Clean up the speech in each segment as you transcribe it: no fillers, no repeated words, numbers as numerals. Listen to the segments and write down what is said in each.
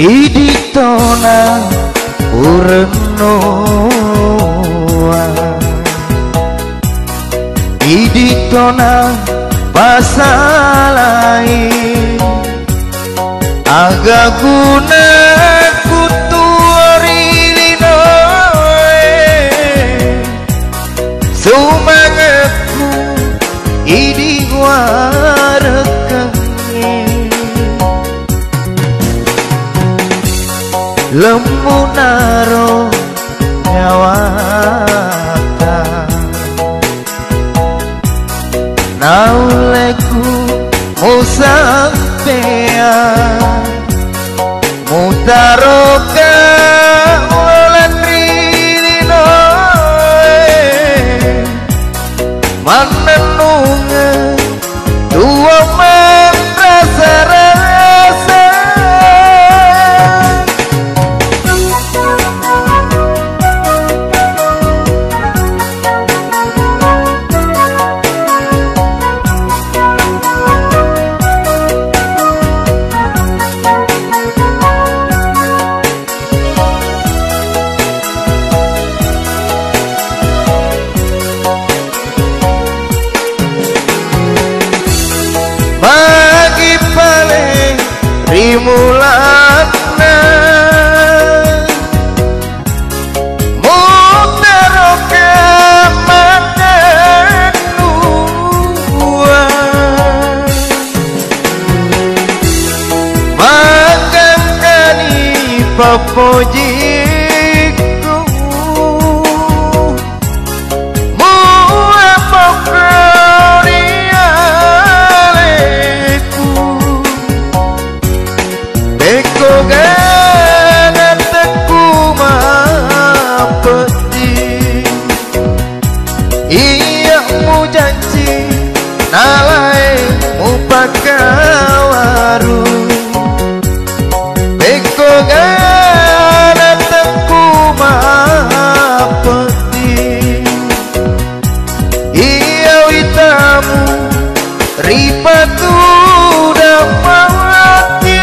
iditona urenoa iditona pasalai aga guna kutuorilinoe sumangatku idi warekange lemunaro nyawata nauleku musampea mutaroka olan rilinoe manenunga dua rasa-rasa bagi paling rimulatna mutaroka makanua magangkani papojiku gangan teku mapeti iya mu janji nalai mu pakawaru beko gangan teku mapeti iya witamu ripatu damawati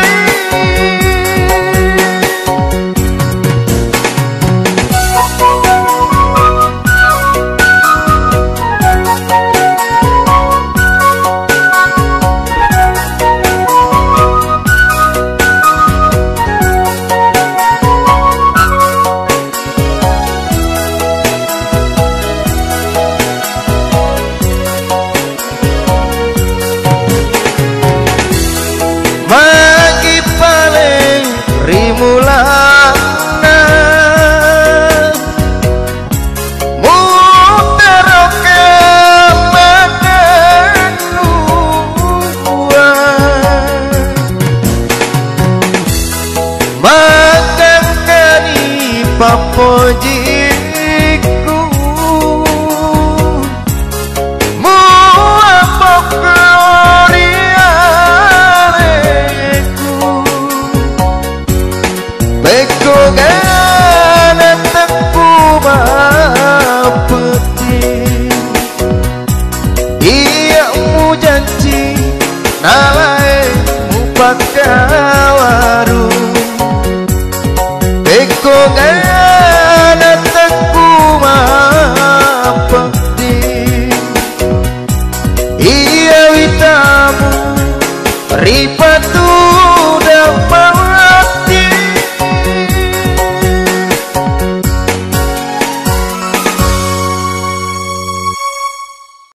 bagi paling rimulana mutaroka makanua magangkani papojiku beko gangan teku mapeti iya mu janji nalai mu pakawaru beko gangan